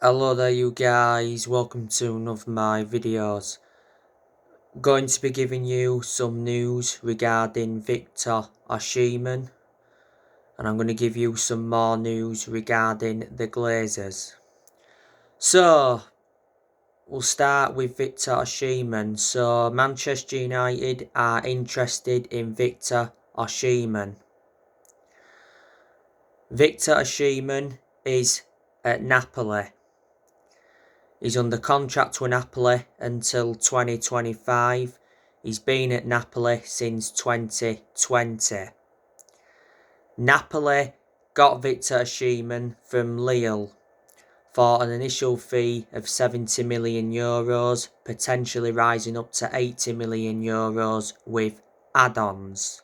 Hello there you guys, welcome to another of my videos. Going to be giving you some news regarding Victor Osimen, and I'm going to give you some more news regarding the Glazers. So, we'll start with Victor Osimen. So, Manchester United are interested in Victor Osimen. Victor Osimen is at Napoli. He's under contract with Napoli until 2025. He's been at Napoli since 2020. Napoli got Victor Osimen from Lille for an initial fee of €70 million, potentially rising up to €80 million with add-ons.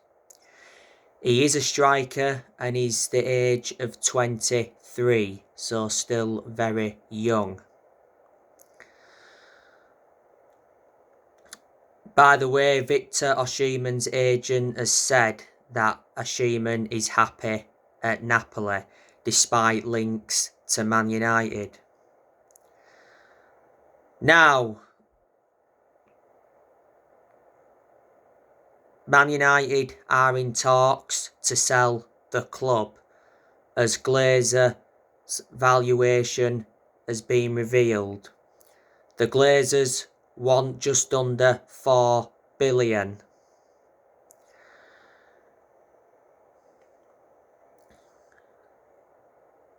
He is a striker and he's the age of 23, so still very young. By the way, Victor Osimen's agent has said that Osimen is happy at Napoli, despite links to Man United. Now, Man United are in talks to sell the club, as Glazer's valuation has been revealed. The Glazers want just under $4 billion.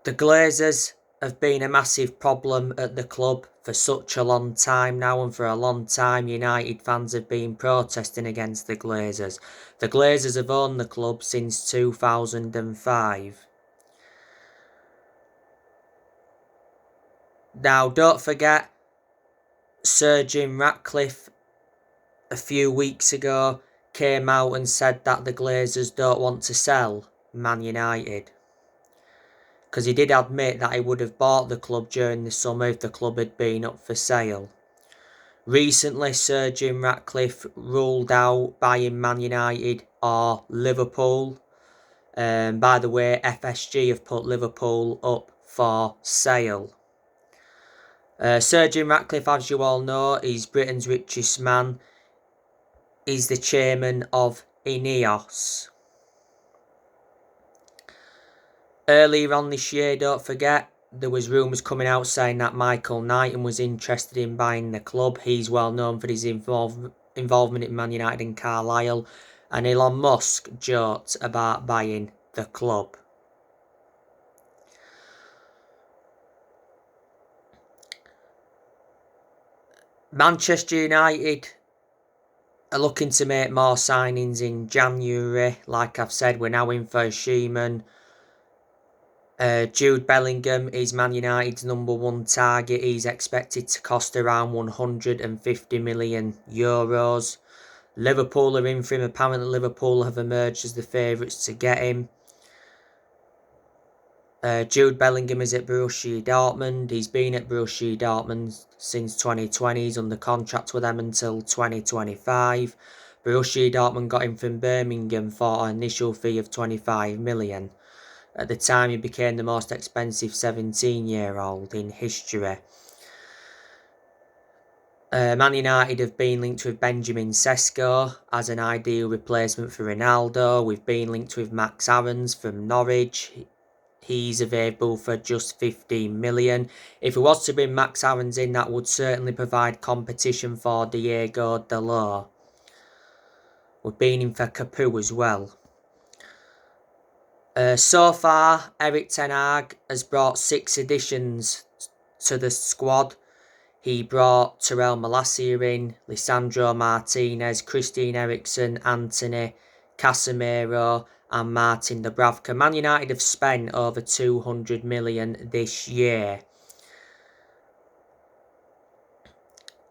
The Glazers have been a massive problem at the club for such a long time now, and for a long time United fans have been protesting against the Glazers. The Glazers have owned the club since 2005. Now, don't forget, Sir Jim Ratcliffe a few weeks ago came out and said that the Glazers don't want to sell Man United, because he did admit that he would have bought the club during the summer if the club had been up for sale. Recently, Sir Jim Ratcliffe ruled out buying Man United or Liverpool. By the way, FSG have put Liverpool up for sale. Sir Jim Ratcliffe, as you all know, is Britain's richest man. He's the chairman of Ineos. Earlier on this year, don't forget, there was rumours coming out saying that Michael Knighton was interested in buying the club. He's well known for his involvement in Man United and Carlisle. And Elon Musk joked about buying the club. Manchester United are looking to make more signings in January. Like I've said, we're now in for Osimen. Jude Bellingham is Man United's #1 target. He's expected to cost around €150 million. Liverpool are in for him. Apparently Liverpool have emerged as the favourites to get him. Jude Bellingham is at Borussia Dortmund. He's been at Borussia Dortmund since 2020. He's under contract with them until 2025. Borussia Dortmund got him from Birmingham for an initial fee of €25 million. At the time, he became the most expensive 17-year-old in history. Man United have been linked with Benjamin Sesko as an ideal replacement for Ronaldo. We've been linked with Max Aarons from Norwich. He's available for just €15 million. If it was to bring Max Aarons in, that would certainly provide competition for Diego Dalot. We've been in for Capoue as well. So far, Erik ten Hag has brought 6 additions to the squad. He brought Terrell Malacia in, Lisandro Martinez, Christian Eriksen, Anthony, Casemiro and Martin Dubravka. Man United have spent over €200 million this year.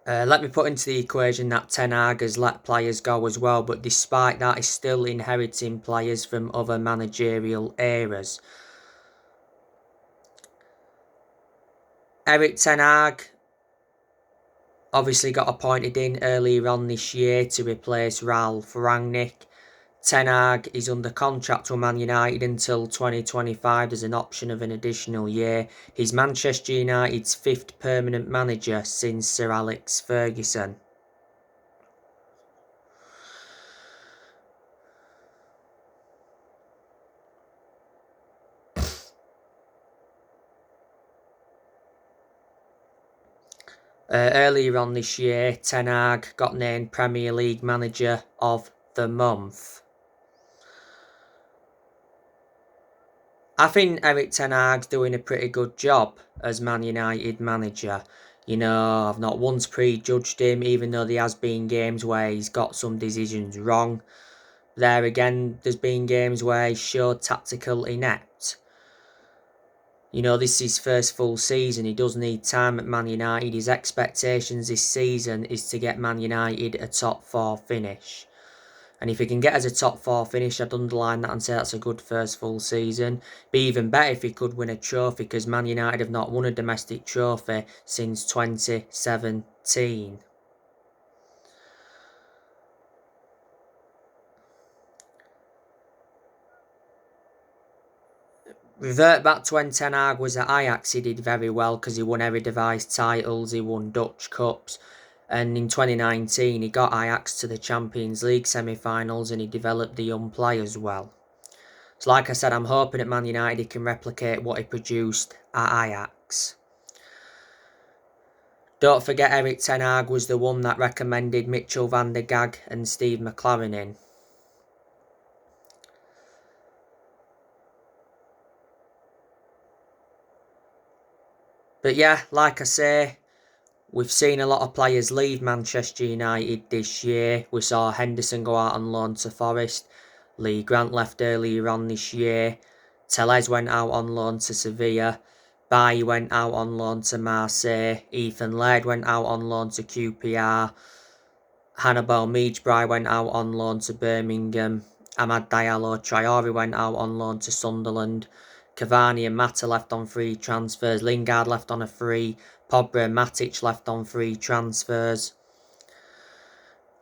Let me put into the equation that Ten Hag has let players go as well, but despite that, he's still inheriting players from other managerial eras. Erik ten Hag obviously got appointed in earlier on this year to replace Ralf Rangnick. Ten Hag is under contract with Man United until 2025. There's an option of an additional year. He's Manchester United's 5th permanent manager since Sir Alex Ferguson. Earlier on this year, Ten Hag got named Premier League Manager of the Month. I think Erik Ten Hag's doing a pretty good job as Man United manager. You know, I've not once prejudged him, even though there has been games where he's got some decisions wrong. There again, there's been games where he showed tactical inept. You know, this is his first full season. He does need time at Man United. His expectations this season is to get Man United a top 4 finish. And if he can get us a top 4 finish, I'd underline that and say that's a good first full season. Be even better if he could win a trophy, because Man United have not won a domestic trophy since 2017. Revert back to when Ten Hag was at Ajax, he did very well because he won Eredivisie titles, he won Dutch Cups, and in 2019 he got Ajax to the Champions League semi-finals and he developed the young players well. So like I said, I'm hoping at Man United he can replicate what he produced at Ajax. Don't forget Erik Ten Hag was the one that recommended Mitchell van der Gaag and Steve McLaren in. But yeah, like I say, we've seen a lot of players leave Manchester United this year. We saw Henderson go out on loan to Forest. Lee Grant left earlier on this year. Tellez went out on loan to Sevilla. Bailly went out on loan to Marseille. Ethan Laird went out on loan to QPR. Hannibal Mejbri went out on loan to Birmingham. Amad Diallo Traore went out on loan to Sunderland. Cavani and Mata left on free transfers. Lingard left on a free. Pogba and Matic left on free transfers.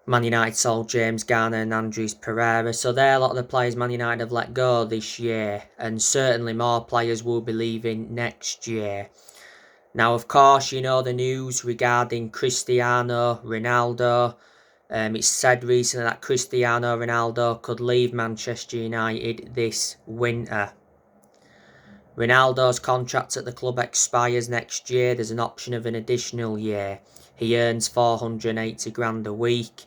Man United sold James Garner and Andres Pereira. So they're a lot of the players Man United have let go this year. And certainly more players will be leaving next year. Now, of course, you know the news regarding Cristiano Ronaldo. It's said recently that Cristiano Ronaldo could leave Manchester United this winter. Ronaldo's contract at the club expires next year. There's an option of an additional year. He earns 480 grand a week.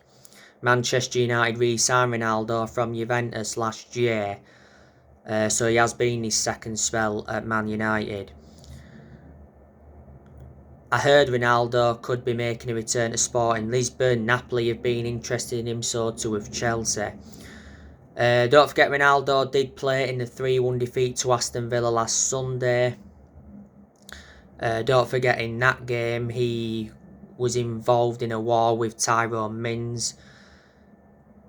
Manchester United re-signed Ronaldo from Juventus last year. So he has been his second spell at Man United. I heard Ronaldo could be making a return to Sporting Lisbon. Napoli have been interested in him, so too have Chelsea. Don't forget Ronaldo did play in the 3-1 defeat to Aston Villa last Sunday. Don't forget in that game he was involved in a war with Tyrone Mings.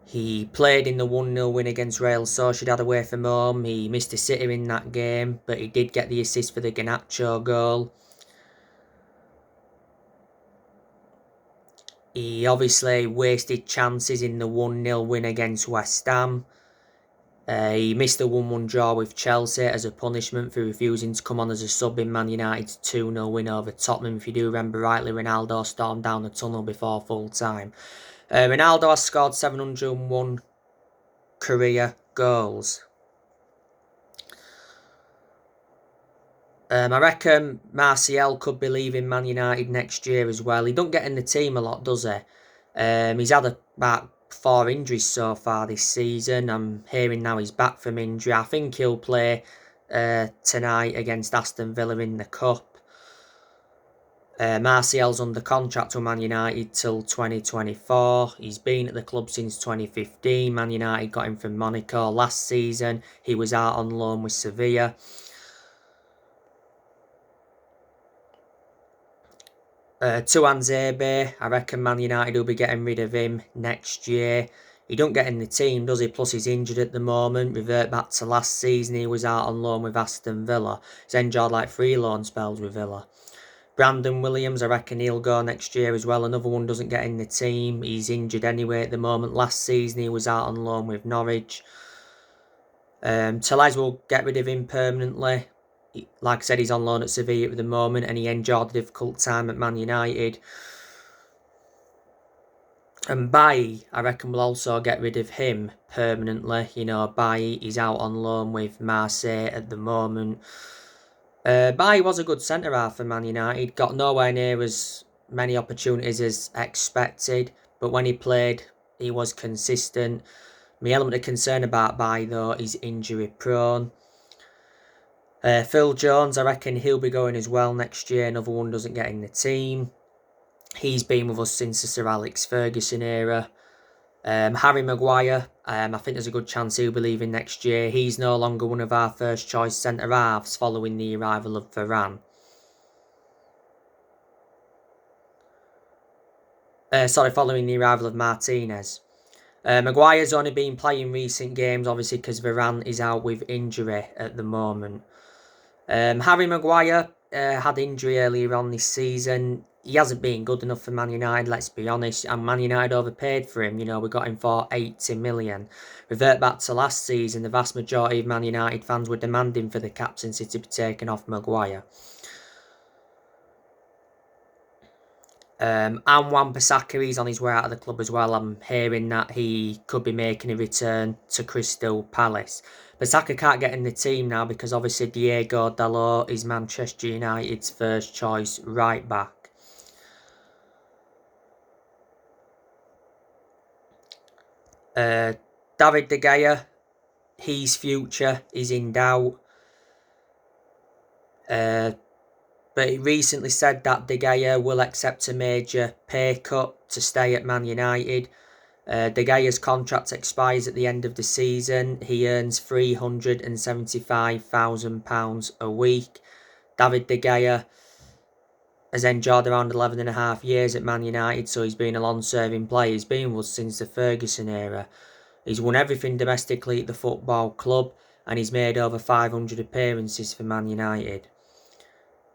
He played in the 1-0 win against Real Sociedad away from home. He missed a sitter in that game, but he did get the assist for the Garnacho goal. He obviously wasted chances in the 1-0 win against West Ham. He missed a 1-1 draw with Chelsea as a punishment for refusing to come on as a sub in Man United's 2-0 win over Tottenham. If you do remember rightly, Ronaldo stormed down the tunnel before full time. Ronaldo has scored 701 career goals. I reckon Martial could be leaving Man United next year as well. He don't get in the team a lot, does he? He's had about 4 injuries so far this season. I'm hearing now he's back from injury. I think he'll play tonight against Aston Villa in the Cup. Martial's under contract with Man United till 2024. He's been at the club since 2015. Man United got him from Monaco last season. He was out on loan with Sevilla. Tuan Zebe, I reckon Man United will be getting rid of him next year. He don't get in the team, does he? Plus he's injured at the moment. Revert back to last season, he was out on loan with Aston Villa. He's enjoyed like 3 loan spells with Villa. Brandon Williams, I reckon he'll go next year as well. Another one doesn't get in the team. He's injured anyway at the moment. Last season he was out on loan with Norwich. Tellez will get rid of him permanently. Like I said, he's on loan at Sevilla at the moment and he enjoyed the difficult time at Man United. And Bailly, I reckon we'll also get rid of him permanently. You know, Bailly, he's out on loan with Marseille at the moment. Bailly was a good centre-half for Man United. Got nowhere near as many opportunities as expected. But when he played, he was consistent. My element of concern about Bailly, though, is injury prone. Phil Jones, I reckon he'll be going as well next year. Another one doesn't get in the team. He's been with us since the Sir Alex Ferguson era. Harry Maguire, I think there's a good chance he'll be leaving next year. He's no longer one of our first choice centre-halves following the arrival of Varane. Following the arrival of Martinez. Maguire's only been playing recent games, obviously, because Varane is out with injury at the moment. Harry Maguire had injury earlier on this season. He hasn't been good enough for Man United, let's be honest. And Man United overpaid for him. You know, we got him for 80 million. Revert back to last season, the vast majority of Man United fans were demanding for the captaincy to be taken off Maguire. And Wan-Bissaka, he's on his way out of the club as well. I'm hearing that he could be making a return to Crystal Palace. Bissaka can't get in the team now because obviously Diego Dalot is Manchester United's first choice right back. David De Gea, his future is in doubt. But he recently said that De Gea will accept a major pay cut to stay at Man United. De Gea's contract expires at the end of the season. He earns £375,000 a week. David De Gea has enjoyed around 11.5 years at Man United, so he's been a long-serving player. He's been with us since the Ferguson era. He's won everything domestically at the football club, and he's made over 500 appearances for Man United.